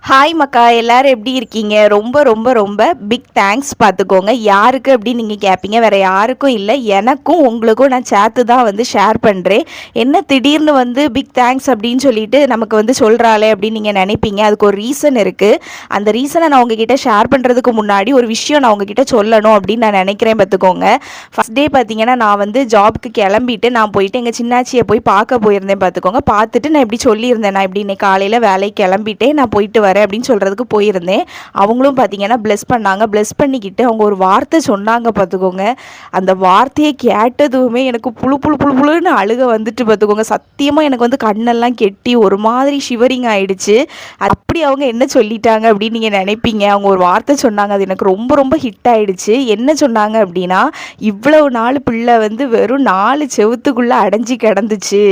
Hi மக்கா, எல்லாரும் எப்படி இருக்கீங்க? ரொம்ப ரொம்ப ரொம்ப பிக் தேங்க்ஸ். பார்த்துக்கோங்க, யாருக்கு அப்படின்னு நீங்கள் கேட்பீங்க. வேறு யாருக்கும் இல்லை, எனக்கும் உங்களுக்கும் நான் சேர்த்து தான் வந்து ஷேர் பண்ணுறேன். என்ன திடீர்னு வந்து பிக் தேங்க்ஸ் அப்படின்னு சொல்லிட்டு நமக்கு வந்து சொல்கிறாளே அப்படின்னு நீங்கள் நினைப்பீங்க. அதுக்கு ஒரு ரீசன் இருக்குது. அந்த ரீசனை நான் உங்ககிட்ட ஷேர் பண்ணுறதுக்கு முன்னாடி ஒரு விஷயம் நான் உங்ககிட்ட சொல்லணும் அப்படின்னு நான் நினைக்கிறேன். பார்த்துக்கோங்க, ஃபஸ்ட் டே பார்த்தீங்கன்னா நான் வந்து ஜாபுக்கு கிளம்பிட்டு நான் போயிட்டு எங்கள் சின்னாச்சியை போய் பார்க்க போயிருந்தேன். பார்த்துக்கோங்க, பார்த்துட்டு நான் இப்படி சொல்லியிருந்தேன், நான் இப்படி இன்னைக்கு காலையில் வேலைக்கு கிளம்பிட்டே நான் போயிட்டு வரேன் அப்படின்னு சொல்கிறதுக்கு போயிருந்தேன். அவங்களும் பார்த்தீங்கன்னா ப்ளெஸ் பண்ணாங்க. ப்ளெஸ் பண்ணிக்கிட்டு அவங்க ஒரு வார்த்தை சொன்னாங்க. பார்த்துக்கோங்க, அந்த வார்த்தையை கேட்டதுமே எனக்கு புழு புழு புழு புழுன்னு அழுக வந்துட்டு. பார்த்துக்கோங்க, சத்தியமாக எனக்கு வந்து கண்ணெல்லாம் கெட்டி ஒரு மாதிரி ஷிவரிங் ஆகிடுச்சு. அப்படி அவங்க என்ன சொல்லிட்டாங்க அப்படின்னு நீங்கள் நினைப்பீங்க. அவங்க ஒரு வார்த்தை சொன்னாங்க, அது எனக்கு ரொம்ப ரொம்ப ஹிட் ஆகிடுச்சு. என்ன சொன்னாங்க அப்படின்னா, இவ்வளவு நாள் பிள்ளை வந்து வெறும் 4 செவுத்துக்குள்ளே அடைஞ்சி கிடந்துச்சு.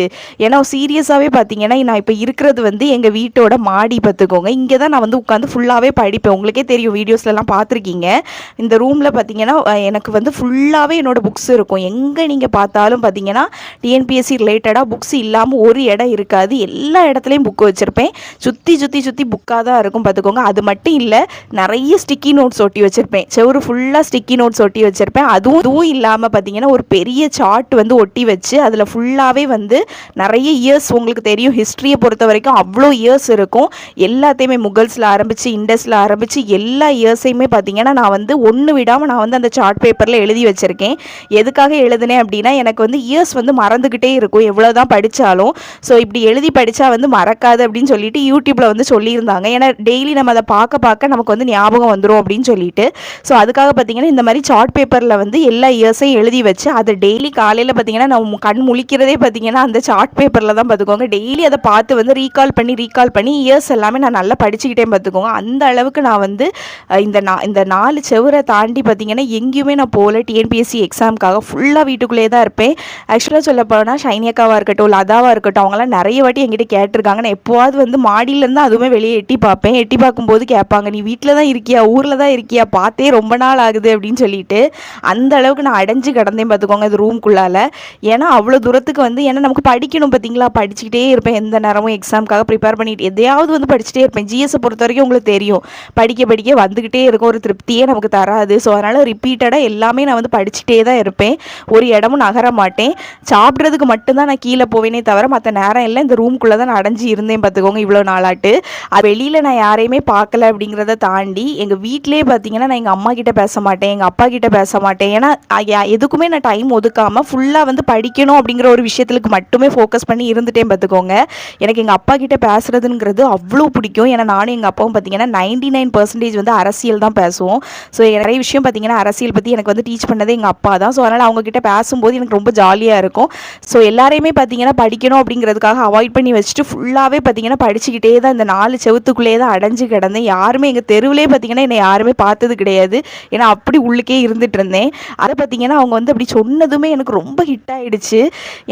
ஏன்னா சீரியஸாகவே பார்த்தீங்கன்னா நான் இப்போ இருக்கிறது வந்து எங்கள் வீட்டோட மாடி. பார்த்துக்கோங்க, இங்கே தான் நான் வந்து உட்காந்து ஃபுல்லாகவே படிப்பேன். உங்களுக்கே தெரியும், வீடியோஸ்லாம் பார்த்துருக்கீங்க. இந்த ரூமில் பார்த்தீங்கன்னா எனக்கு வந்து ஃபுல்லாகவே என்னோடய புக்ஸ் இருக்கும். எங்கே நீங்கள் பார்த்தாலும் பார்த்தீங்கன்னா டிஎன்பிஎஸ்சி ரிலேட்டடாக புக்ஸ் இல்லாமல் ஒரு இடம் இருக்காது. எல்லா இடத்துலையும் புக்கு வச்சுருப்பேன். சுற்றி சுற்றி சுற்றி புக்காக தான் இருக்கும். பார்த்துக்கோங்க, அது மட்டும் இல்லை, நிறைய ஸ்டிக்கி நோட்ஸ் ஒட்டி வச்சுருப்பேன். செவரு ஃபுல்லாக ஸ்டிக்கி நோட்ஸ் ஒட்டி வச்சுருப்பேன். அதுவும் இல்லாமல் பார்த்தீங்கன்னா ஒரு பெரிய சார்ட் வந்து ஒட்டி வச்சு அதில் ஃபுல்லாகவே வந்து நிறைய இயர்ஸ், உங்களுக்கு தெரியும் ஹிஸ்ட்ரியை பொறுத்த வரைக்கும் அவ்வளோ இயர்ஸ் இருக்கும். எல்லாத்தையுமே முகல்ஸில் ஆரம்பித்து இண்டஸில் ஆரம்பித்து எல்லா இயர்ஸையுமே பார்த்தீங்கன்னா நான் வந்து ஒன்று விடாமல் நான் வந்து அந்த சார்ட் பேப்பரில் எழுதி வச்சுருக்கேன். எதுக்காக எழுதுனேன் அப்படின்னா, எனக்கு வந்து இயர்ஸ் வந்து மறந்துக்கிட்டே இருக்கும் எவ்வளோ தான் படித்தாலும். ஸோ இப்படி எழுதி படித்தா வந்து மறக்காது அப்படின்னு சொல்லிட்டு யூடியூப்பில் வந்து சொல்லியிருந்தாங்க. ஏன்னா டெய்லி நம்ம அதை பார்க்க பார்க்க நமக்கு வந்து ஞாபகம் வந்துடும் அப்படின்னு சொல்லிட்டு. ஸோ அதுக்காக பார்த்தீங்கன்னா இந்த மாதிரி சார்ட் பேப்பரில் வந்து எல்லா இயர்ஸையும் எழுதி வச்சு அதை டெய்லி காலையில் பார்த்தீங்கன்னா நம்ம கண் முழிக்கிறதே பார்த்தீங்கன்னா அந்த சார்ட் பேப்பரில் தான். பார்த்துக்கோங்க, டெய்லி அதை பார்த்து வந்து ரீகால் பண்ணி இயர்ஸ் எல்லாமே நான் நல்லா படிச்சுக்கிட்டேன். பார்த்துக்கோங்க, அந்த அளவுக்கு நான் வந்து இந்த 4 செவரை தாண்டி பார்த்தீங்கன்னா எங்கேயுமே நான் போகல. டிஎன்பிஎஸ்சி எக்ஸாமுக்காக ஃபுல்லாக வீட்டுக்குள்ளேயே தான் இருப்பேன். ஆக்சுவலாக சொல்ல போனால் ஷைனியக்காவாக இருக்கட்டும், லதாவாக இருக்கட்டும், அவங்களாம் நிறைய வாட்டி என்கிட்ட கேட்டிருக்காங்க. நான் எப்போவாது வந்து மாடியிலேருந்து அதுவுமே வெளியே எட்டி பார்ப்பேன். எட்டி பார்க்கும்போது கேட்பாங்க, நீ வீட்டில் தான் இருக்கியா, ஊரில் தான் இருக்கியா, பார்த்தே ரொம்ப நாள் ஆகுது அப்படின்னு சொல்லிட்டு. அந்த அளவுக்கு நான் அடைஞ்சு கிடந்தேன். பார்த்துக்கோங்க, இது ரூம்குள்ளால. ஏன்னா அவ்வளோ தூரத்துக்கு வந்து, ஏன்னா நமக்கு படிக்கணும் பார்த்தீங்களா, படிச்சுக்கிட்டே இருப்பேன். எந்த நேரமும் எக்ஸாமுக்காக ப்ரிப்பேர் பண்ணிட்டு எதையாவது வந்து படிச்சுட்டே இருப்பேன். ஜிஎஸை பொறுத்த வரைக்கும் உங்களுக்கு தெரியும், படிக்க படிக்க வந்துக்கிட்டே இருக்கும், ஒரு திருப்தியே நமக்கு தராது. ஸோ அதனால் ரிப்பீட்டடாக எல்லாமே நான் வந்து படிச்சுட்டே தான் இருப்பேன். ஒரு இடமும் நகர மாட்டேன். சாப்பிட்றதுக்கு மட்டும்தான் நான் கீழே போவேனே தவிர மற்ற நேரம் எல்லாம் இந்த ரூம்குள்ளே தான் நான் அடைஞ்சு இருந்தேன். பார்த்துக்கோங்க, இவ்வளோ நாளாட்டு. அது வெளியில் நான் யாரையுமே பார்க்கல அப்படிங்கிறத தாண்டி எங்கள் வீட்டிலே பார்த்தீங்கன்னா நான் எங்கள் அம்மா கிட்டே பேச மாட்டேன், எங்கள் அப்பா கிட்டே பேச மாட்டேன். ஏன்னா எதுக்குமே நான் டைம் ஒதுக்காமல் ஃபுல்லாக வந்து படிக்கணும் அப்படிங்கிற ஒரு விஷயத்துக்கு மட்டுமே ஃபோக்கஸ் பண்ணி இருந்துட்டேன். பார்த்துக்கோங்க, எனக்கு எங்கள் அப்பா கிட்டே பேசுகிறதுங்கிறது அவ்வளோ பிடிக்கும். ஏன்னா நானும் எங்கள் அப்பாவும் பார்த்தீங்கன்னா 99% வந்து அரசியல் தான் பேசுவோம். ஸோ நிறைய விஷயம் பார்த்தீங்கன்னா அரசியல் பற்றி எனக்கு வந்து டீச் பண்ணதே எங்கள் அப்பா தான். ஸோ அதனால் அவங்கக்கிட்ட பேசும்போது எனக்கு ரொம்ப ஜாலியாக இருக்கும். ஸோ எல்லாரையுமே பார்த்தீங்கன்னா படிக்கணும் அப்படிங்கிறதுக்காக அவாய்ட் பண்ணி வச்சுட்டு ஃபுல்லாகவே பார்த்தீங்கன்னா படிச்சுக்கிட்டே தான் இந்த 4 செவத்துக்குள்ளேயே தான் அடைஞ்சு கிடந்தேன். யாருமே எங்கள் தெருவிலே பார்த்தீங்கன்னா என்னை யாருமே பார்த்தது கிடையாது. ஏன்னா அப்படி உள்ளுக்கே இருந்துட்டு இருந்தேன். அதை பார்த்தீங்கன்னா அவங்க வந்து அப்படி சொன்னதுமே எனக்கு ரொம்ப ஹிட் ஆகிடுச்சு.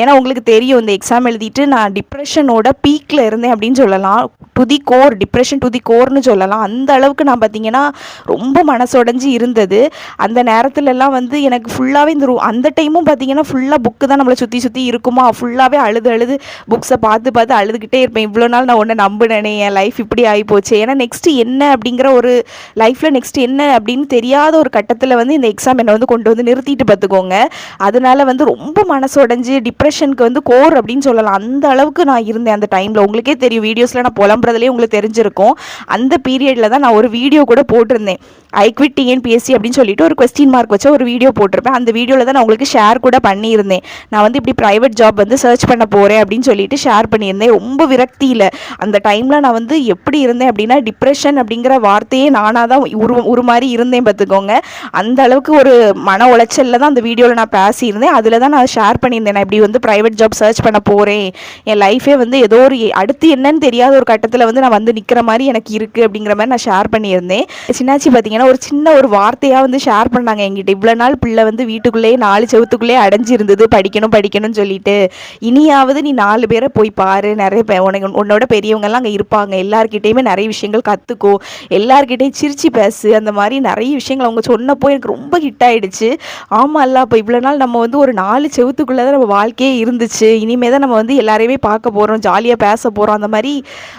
ஏன்னா உங்களுக்கு தெரியும், இந்த எக்ஸாம் எழுதிட்டு நான் டிப்ரெஷனோட பீக்கில் இருந்தேன் அப்படின்னு சொல்லலாம். To the core, depression to the கோர்னு சொல்லலாம். அந்த அளவுக்கு நான் பார்த்தீங்கன்னா ரொம்ப மனசுடைஞ்சு இருந்தது. அந்த நேரத்துலலாம் வந்து எனக்கு ஃபுல்லாகவே இந்த அந்த டைமும் பார்த்தீங்கன்னா ஃபுல்லாக புக்கு தான் நம்மளை சுற்றி சுற்றி இருக்குமா. ஃபுல்லாகவே அழுது புக்ஸை பார்த்து அழுதுகிட்டே இருப்பேன். இவ்வளோ நாள் நான் ஒன்று நம்பினேனே, என் லைஃப் இப்படி ஆகிப்போச்சு. ஏன்னா நெக்ஸ்ட்டு என்ன அப்படிங்கிற ஒரு லைஃப்பில் நெக்ஸ்ட் என்ன அப்படின்னு தெரியாத ஒரு கட்டத்தில் வந்து இந்த எக்ஸாம் என்னை வந்து கொண்டு வந்து நிறுத்திட்டு. பார்த்துக்கோங்க, அதனால வந்து ரொம்ப மனசுடைஞ்சு டிப்ரெஷனுக்கு வந்து கோர் அப்படின்னு சொல்லலாம். அந்த அளவுக்கு நான் இருந்தேன் அந்த டைமில். உங்களுக்கே தெரியும், வீடியோஸில் நான் புலம்புறதுலேயே உங்களுக்கு தெரிஞ்சிருக்கும். அந்த பீரியடில் தான் நான் ஒரு வீடியோ கூட போட்டிருந்தேன். ஐ குவிட் டிஎன்பிஎஸ்சி அப்படின்னு சொல்லிட்டு ஒரு கொஸ்டின் மார்க் வச்ச ஒரு வீடியோ போட்டிருப்பேன். அந்த வீடியோவில் தான் நான் உங்களுக்கு ஷேர் கூட பண்ணியிருந்தேன். நான் வந்து இப்படி ப்ரைவேட் ஜாப் வந்து சர்ச் பண்ண போகிறேன் அப்படின்னு சொல்லிட்டு ஷேர் பண்ணியிருந்தேன். ரொம்ப விரக்தியில் அந்த டைமில் நான் வந்து எப்படி இருந்தேன் அப்படின்னா, டிப்ரெஷன் அப்படிங்கிற வார்த்தையே நானாக தான் ஒரு மாதிரி இருந்தேன். பார்த்துக்கோங்க, அந்த அளவுக்கு ஒரு மன உளைச்சலில் தான் அந்த வீடியோவில் நான் பேசியிருந்தேன். அதில் தான் நான் ஷேர் பண்ணியிருந்தேன், நான் இப்படி வந்து ப்ரைவேட் ஜாப் சர்ச் பண்ண போகிறேன், என் லைஃபே வந்து ஏதோ ஒரு அடுத்து என்னன்னு தெரியாத ஒரு கட்டத்தில் வந்து நான் வந்து நிற்கிற மாதிரி எனக்கு இருக்குது அப்படிங்கிற மாதிரி நான் ஷேர் பண்ணியிருந்தேன். சின்னாச்சி பார்த்தீங்கன்னா பார்த்தீங்கன்னா ஒரு சின்ன ஒரு வார்த்தையாக வந்து ஷேர் பண்ணாங்க என்கிட்ட. இவ்வளோ நாள் பிள்ளை வந்து வீட்டுக்குள்ளேயே 4 செவத்துக்குள்ளேயே அடைஞ்சு இருந்தது, படிக்கணும் படிக்கணும்னு சொல்லிட்டு, இனியாவது நீ 4 பேரை போய் பாரு, நிறைய உனக்கு உன்னோட பெரியவங்கெல்லாம் அங்கே இருப்பாங்க, எல்லாருக்கிட்டையுமே நிறைய விஷயங்கள் கற்றுக்கோ, எல்லாருக்கிட்டையும் சிரிச்சு பேசு, அந்த மாதிரி நிறைய விஷயங்கள் அவங்க சொன்னப்போ எனக்கு ரொம்ப ஹிட் ஆகிடுச்சு. ஆமாம் இல்லை, அப்போ இவ்வளோ நாள் நம்ம வந்து ஒரு 4 செவத்துக்குள்ளே தான் நம்ம வாழ்க்கையே இருந்துச்சு, இனிமேல் தான் நம்ம வந்து எல்லாரையுமே பார்க்க போகிறோம், ஜாலியாக பேச போகிறோம், அந்த மாதிரி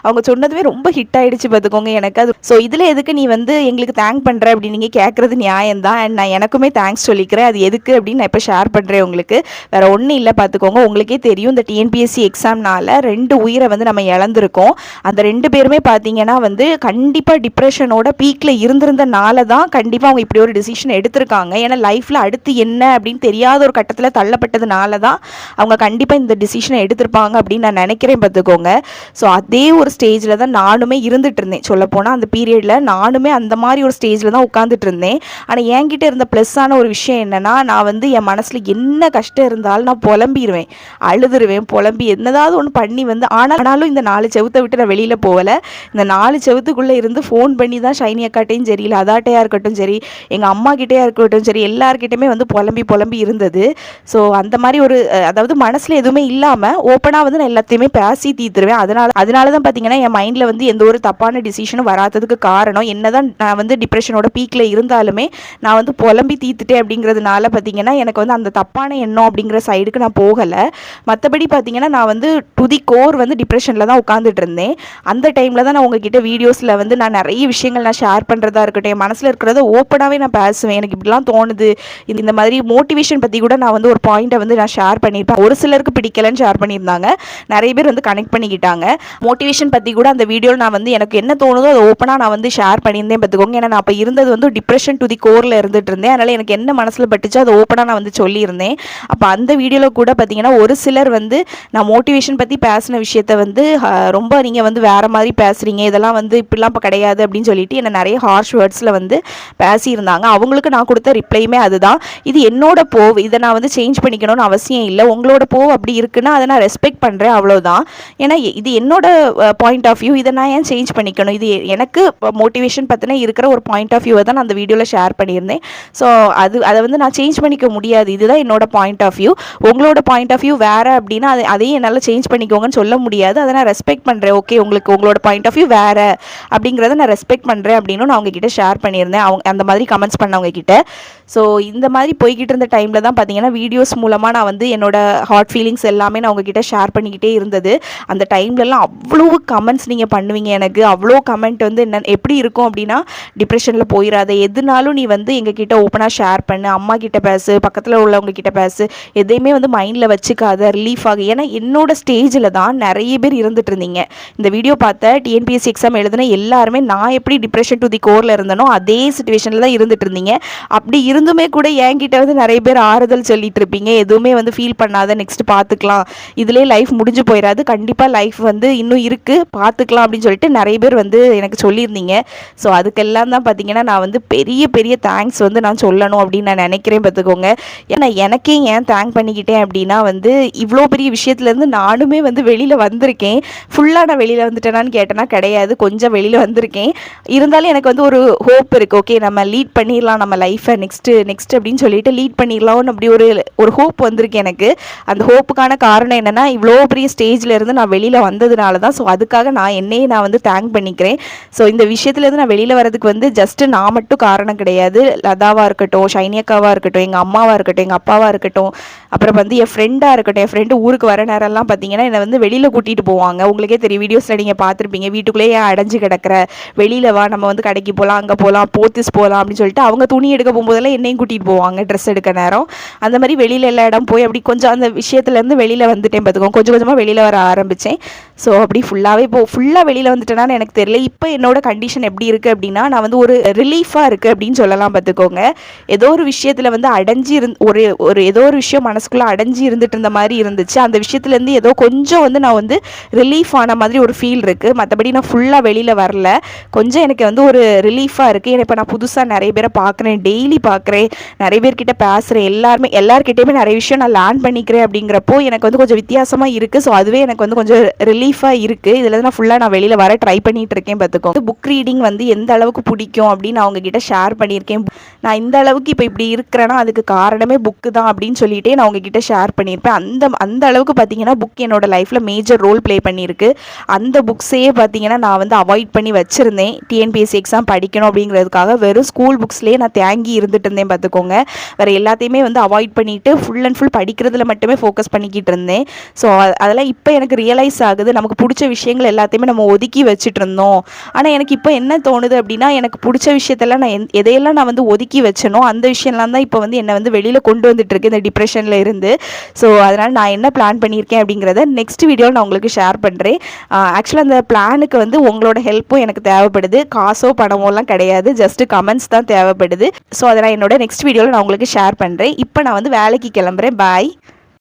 அவங்க சொன்னதுமே ரொம்ப ஹிட் ஆகிடுச்சு பார்த்துக்கோங்க எனக்கு அது. ஸோ இதில் எதுக்கு நீ வந்து எங்களுக்கு தேங்க் பண்ணுற அப்படின்னு நீங்கள் கேட்குறது நியாயம்தான். அண்ட் நான் எனக்குமே தேங்க்ஸ் சொல்லிக்கிறேன். அது எதுக்கு அப்படின்னு நான் இப்போ ஷேர் பண்ணுறேன் உங்களுக்கு. வேறு ஒன்றும் இல்லை பார்த்துக்கோங்க. உங்களுக்கே தெரியும், இந்த டிஎன்பிஎஸ்சி எக்ஸாம்னால 2 உயிரை வந்து நம்ம இழந்திருக்கோம். அந்த 2 பேருமே பார்த்தீங்கன்னா வந்து கண்டிப்பாக டிப்ரெஷனோட பீக்கில் இருந்திருந்தனால தான் கண்டிப்பாக அவங்க இப்படி ஒரு டிசிஷன் எடுத்திருக்காங்க. ஏன்னா லைஃப்பில் அடுத்து என்ன அப்படின்னு தெரியாத ஒரு கட்டத்தில் தள்ளப்பட்டதுனால தான் அவங்க கண்டிப்பாக இந்த டிசிஷனை எடுத்திருப்பாங்க அப்படின்னு நான் நினைக்கிறேன் பார்த்துக்கோங்க. ஸோ அதே ஒரு ஸ்டேஜில் தான் நானுமே இருந்துட்டு இருந்தேன். சொல்லப்போனால் அந்த பீரியடில் நானுமே அந்த மாதிரி ஒரு ஸ்டேஜில் தான் உட்காந்துட்டு இருந்தேன். ஆனால் என்கிட்ட இருந்த ப்ளஸ்ஸான ஒரு விஷயம் என்னென்னா, நான் வந்து என் மனசில் என்ன கஷ்டம் இருந்தாலும் நான் புலம்பிடுவேன், அழுதுருவேன், புலம்பி என்னதாவது ஒன்று பண்ணி வந்து ஆனாலும் இந்த 4 செவத்தை விட்டு நான் வெளியில் போகலை. இந்த 4 செவத்துக்குள்ளே இருந்து ஃபோன் பண்ணி தான் ஷைனி அக்காட்டையும் சரி, இல்லை அதாட்டையாக இருக்கட்டும் சரி, எங்கள் அம்மா கிட்டேயா இருக்கட்டும் சரி, எல்லாருக்கிட்டையுமே வந்து புலம்பி இருந்தது. ஸோ அந்த மாதிரி ஒரு அதாவது மனசில் எதுவுமே இல்லாமல் ஓப்பனாக வந்து நான் எல்லாத்தையுமே பேசி தீர்த்துருவேன். அதனால தான் பார்த்தீங்கன்னா என் மைண்டில் வந்து எந்த ஒரு தப்பான டிசிஷனும் வராததுக்கு காரணம். என்னதான் நான் வந்து டிப்ரெஷனோட பீக்கில் இருந்தாலுமே நான் வந்து புலம்பி தீர்த்துட்டேன் அப்படிங்கிறதுனால பார்த்தீங்கன்னா எனக்கு வந்து அந்த தப்பான எண்ணம் அப்படிங்கிற சைடுக்கு நான் போகலை. மற்றபடி பார்த்தீங்கன்னா நான் வந்து டு தி கோர் வந்து டிப்ரெஷனில் தான் உட்காந்துட்டு இருந்தேன். அந்த டைமில் தான் நான் உங்ககிட்ட வீடியோஸில் வந்து நான் நிறைய விஷயங்கள் நான் ஷேர் பண்ணுறதா இருக்கட்டும், என் மனசில் இருக்கிறத ஓப்பனாகவே நான் பேசுவேன். எனக்கு இப்படிலாம் தோணுது, இந்த மாதிரி மோட்டிவேஷன் பற்றி கூட நான் வந்து ஒரு பாயிண்ட்டை வந்து நான் ஷேர் பண்ணியிருப்பேன். ஒரு சிலருக்கு பிடிக்கலன்னு ஷேர் பண்ணியிருந்தாங்க, நிறைய பேர் வந்து கனெக்ட் பண்ணிக்கிட்டாங்க. மோட்டிவேஷன் பற்றி கூட அந்த வீடியோவில் நான் வந்து எனக்கு என்ன தோணுதோ அதை ஓப்பனாக நான் வந்து ஷேர் பண்ணியிருந்தேன் பார்த்துக்கோங்க. ஏன்னா நான் அப்போ இருந்தது வந்து டிப்ரெஷன் டு தி கோரில் இருந்துட்டு இருந்தேன். அதனால் எனக்கு என்ன மனசில் பட்டுச்சோ அதை ஓப்பனாக நான் வந்து சொல்லியிருந்தேன். அப்போ அந்த வீடியோவில் கூட பார்த்தீங்கன்னா ஒரு சிலர் வந்து நான் மோட்டிவேஷன் பற்றி பேசின விஷயத்த வந்து ரொம்ப நீங்கள் வந்து வேறு மாதிரி பேசுகிறீங்க, இதெல்லாம் வந்து இப்படிலாம் இப்போ கிடையாது அப்படின்னு சொல்லிட்டு என்னை நிறைய ஹார்ஷ் வேர்ட்ஸில் வந்து பேசியிருந்தாங்க. அவங்களுக்கு நான் கொடுத்த ரிப்ளையுமே அதுதான், இது என்னோட போவ், இதை நான் வந்து சேஞ்ச் பண்ணிக்கணும்னு அவசியம் இல்லை, உங்களோட போவ் அப்படி இருக்குன்னா அதை நான் ரெஸ்பெக்ட் பண்ணுறேன், அவ்வளோதான். ஏன்னா இது என்னோட பாயிண்ட் ஆஃப் வியூ, இதை நான் ஏன் சேஞ்ச் பண்ணிக்கணும், இது எனக்கு மோட்டிவேஷன் பற்றின இருக்கிற ஒரு பாயிண்ட் ஆஃப் வியூவை தான் நான் அந்த வீடியோவில் ஷேர் பண்ணியிருந்தேன். ஸோ அதை வந்து நான் சேஞ்ச் பண்ணிக்க முடியாது, இதுதான் என்னோட பாயிண்ட் ஆஃப் வியூ. உங்களோட பாயிண்ட் ஆஃப் வியூ வேறு அப்படின்னா அதையும் என்னால் சேஞ்ச் பண்ணிக்கோங்கன்னு சொல்ல முடியாது. அதை நான் ரெஸ்பெக்ட் பண்ணுறேன். ஓகே, உங்களுக்கு உங்களோட பாயிண்ட் ஆஃப் வியூ வேறு அப்படிங்கிறத நான் ரெஸ்பெக்ட் பண்ணுறேன் அப்படின்னு நான் அவங்ககிட்ட ஷேர் பண்ணியிருந்தேன், அவங்க அந்த மாதிரி கமெண்ட்ஸ் பண்ணவங்க கிட்ட. ஸோ இந்த மாதிரி போய்கிட்டு இருந்த டைமில் தான் பார்த்தீங்கன்னா வீடியோஸ் மூலமாக நான் வந்து என்னோட ஹார்ட் ஃபீலிங்ஸ் எல்லாமே நான் உங்ககிட்ட ஷேர் பண்ணிக்கிட்டே இருந்தது. அந்த டைம்லலாம் அவ்வளோ கமெண்ட்ஸ் நீங்கள் பண்ணுவீங்க, எனக்கு அவ்வளோ கமெண்ட் வந்து என்ன எப்படி இருக்கும் அப்படின்னா, டிப்ரெஷனில் போயிடாத, எதுனாலும் நீ வந்து எங்ககிட்ட ஓப்பனாக ஷேர் பண்ணு, அம்மா கிட்ட பேசு, பக்கத்தில் உள்ளவங்க கிட்ட பேசு, எதையுமே வந்து மைண்டில் வச்சுக்காத, ரிலீஃப் ஆகு. ஏன்னா என்னோட ஸ்டேஜில் தான் நிறைய பேர் இருந்துட்டு இருந்தீங்க. இந்த வீடியோ பார்த்த டிஎன்பிஎஸ்சி எக்ஸாம் எழுதுன எல்லாருமே நான் எப்படி டிப்ரெஷன் டு தி கோரில் இருந்தனோ அதே சிச்சுவேஷனில் தான் இருந்துட்டு இருந்தீங்க. அப்படி இருந்துமே கூட என்கிட்ட வந்து நிறைய பேர் ஆறுதல் சொல்லிட்டு இருப்பீங்க, எதுவுமே வந்து ஃபீல் பண்ணாத, நெக்ஸ்ட் பார்த்துக்கலாம், இதிலே லைஃப் முடிஞ்சு போயிடாது, கண்டிப்பாக லைஃப் வந்து இன்னும் இருக்குது பார்த்துக்கலாம் அப்படின்னு சொல்லிட்டு நிறைய பேர் வந்து எனக்கு சொல்லியிருந்தீங்க. ஸோ அதுக்கெல்லாம் தான் பார்த்தீங்கன்னா நான் வந்து பெரிய பெரிய தேங்க்ஸ் வந்து நான் சொல்லணும் அப்படின்னு நான் நினைக்கிறேன் பார்த்துக்கோங்க. ஏன்னா எனக்கே ஏன் தேங்க் பண்ணிக்கிட்டேன் அப்படின்னா வந்து இவ்வளோ பெரிய விஷயத்துலேருந்து நானுமே வந்து வெளியில் வந்திருக்கேன். ஃபுல்லாக நான் வெளியில் வந்துட்டேனான்னு கேட்டேன்னா கிடையாது, கொஞ்சம் வெளியில் வந்திருக்கேன். இருந்தாலும் எனக்கு வந்து ஒரு ஹோப் இருக்குது, ஓகே நம்ம லீட் பண்ணிடலாம் நம்ம லைஃப்பை நெக்ஸ்ட் அப்படின்னு சொல்லிட்டு லீட் பண்ணிடலாம்னு அப்படி ஒரு ஹோப் வந்திருக்கு எனக்கு. அந்த ஹோப்புக்கான காரணம் என்னென்னா இவ்வளோ பெரிய ஸ்டேஜில் இருந்து நான் வெளியில் வந்ததுனால தான். ஸோ அதுக்காக நான் வந்து தேங்க் பண்ணிக்கிறேன். ஸோ இந்த விஷயத்துலேருந்து நான் வெளியில் வரதுக்கு வந்து ஜஸ்ட்டு நான் மட்டும் காரணம் கிடையாது, லதாவாக இருக்கட்டும், ஷைனி அக்காவாக இருக்கட்டும், எங்கள் அம்மாவாக இருக்கட்டும், எங்கள் அப்பாவாக இருக்கட்டும், அப்புறம் வந்து என் ஃப்ரெண்டாக இருக்கட்டும். என் ஃப்ரெண்டு ஊருக்கு வர நேரம்லாம் பார்த்தீங்கன்னா என்னை வந்து வெளியில் கூட்டிகிட்டு போவாங்க. உங்களுக்கே தெரியும், வீடியோஸில் நீங்கள் பார்த்துருப்பீங்க, வீட்டுக்குள்ளேயே ஏன் அடைஞ்சு கிடக்கிற, வெளியில் வா, நம்ம வந்து கடைக்கு போகலாம், அங்கே போகலாம், போத்திஸ் போகலாம் அப்படின்னு சொல்லிட்டு அவங்க துணி எடுக்க போகும்போதெல்லாம் என்னையும் கூட்டிகிட்டு போவாங்க ட்ரெஸ் எடுக்க நேரம். அந்த மாதிரி வெளியில் எல்லா இடம் போய் அப்படி கொஞ்சம் அந்த விஷயத்துலேருந்து வெளியில் வந்துட்டேன் பார்த்துக்கோங்க. கொஞ்சம் கொஞ்சமாக வெளியில் வர ஆரம்பித்தேன். ஸோ அப்படி ஃபுல்லாக வெளியில் வந்துட்டேனான்னு எனக்கு தெரியல. இப்போ என்னோட கண்டிஷன் எப்படி இருக்குது அப்படின்னா, நான் வந்து ஒரு ரிலீஃபாக இருக்குது அப்படின்னு சொல்லலாம் பார்த்துக்கோங்க. ஏதோ ஒரு விஷயத்தில் வந்து அடைஞ்சு ஒரு ஏதோ ஒரு விஷயம் மனசுக்குள்ளே அடைஞ்சி இருந்துட்டு இருந்த மாதிரி இருந்துச்சு. அந்த விஷயத்துலேருந்து ஏதோ கொஞ்சம் வந்து நான் வந்து ரிலீஃப் ஆன மாதிரி ஒரு ஃபீல் இருக்குது. மற்றபடி நான் ஃபுல்லாக வெளியில் வரல. கொஞ்சம் எனக்கு வந்து ஒரு ரிலீஃபாக இருக்குது. ஏன்னா இப்போ நான் புதுசாக நிறைய பேரை பார்க்குறேன், டெய்லி பார்க்குறேன், நிறைய பேர்கிட்ட பேசுகிறேன், எல்லாருக்கிட்டையுமே நிறைய விஷயம் நான் லேர்ன் பண்ணிக்கிறேன். அப்படிங்கிறப்போ எனக்கு வந்து கொஞ்சம் வித்தியாசமாக இருக்குது. ஸோ அதுவே எனக்கு வந்து கொஞ்சம் ரிலீஃபாக இருக்குது. இதில் நான் ஃபுல்லாக நான் வெளியில் வர ட்ரை பண்ணிகிட்டு இருக்கேன். பார்த்துக்கோங்க, புக் ரீடிங் வந்து எந்த அளவுக்கு பிடிக்கும் அப்படின்னு நான் உங்ககிட்ட ஷேர் பண்ணியிருக்கேன். நான் இந்த அளவுக்கு இப்போ இப்படி இருக்கிறேன்னா அதுக்கு காரணமே புக்கு தான் அப்படின்னு சொல்லிட்டு நான் உங்ககிட்ட ஷேர் பண்ணியிருப்பேன். அந்த அளவுக்கு பார்த்தீங்கன்னா புக் என்னோட லைஃப்பில் மேஜர் ரோல் ப்ளே பண்ணியிருக்கு. அந்த புக்ஸையே பார்த்தீங்கன்னா நான் வந்து அவாய்ட் பண்ணி வச்சுருந்தேன். டிஎன்பிஎஸ்சி எக்ஸாம் படிக்கணும் அப்படிங்கிறதுக்காக வெறும் ஸ்கூல் புக்ஸ்லேயே நான் தேங்கி இருந்துட்டு இருந்தேன். பார்த்துக்கோங்க, வேறு எல்லாத்தையுமே வந்து அவாய்ட் பண்ணிவிட்டு ஃபுல் அண்ட் ஃபுல் படிக்கிறதுல மட்டுமே ஃபோக்கஸ் பண்ணிக்கிட்டு இருந்தேன். ஸோ அதெல்லாம் இப்போ எனக்கு ரியலைஸ் ஆகுது. நமக்கு பிடிச்ச விஷயங்கள் எல்லாத்தையுமே நம்ம ஒதுக்கி வச்சுட்டு இருந்தோம். ஆனால் எனக்கு இப்போ என்ன தோணுது அப்படின்னா, எனக்கு பிடிச்ச விஷயத்தெல்லாம் நான் எதையெல்லாம் நான் வந்து ஒதுக்கி வச்சனோ அந்த விஷயம்லாம் தான் இப்போ வந்து என்னை வந்து வெளியில் கொண்டு வந்துட்டு இருக்கு இந்த டிப்ரெஷனில் இருந்து. ஸோ அதனால் நான் என்ன பிளான் பண்ணியிருக்கேன் அப்படிங்கிறத நெக்ஸ்ட் வீடியோவில் நான் உங்களுக்கு ஷேர் பண்ணுறேன். ஆக்சுவலாக அந்த பிளானுக்கு வந்து உங்களோட ஹெல்ப்பும் எனக்கு தேவைப்படுது. காசோ பணமோலாம் கிடையாது, ஜஸ்ட் கமெண்ட்ஸ் தான் தேவைப்படுது. ஸோ அதை நான் என்னோட நெக்ஸ்ட் வீடியோவில் நான் உங்களுக்கு ஷேர் பண்ணுறேன். இப்போ நான் வந்து வேலைக்கு கிளம்புறேன். பாய்.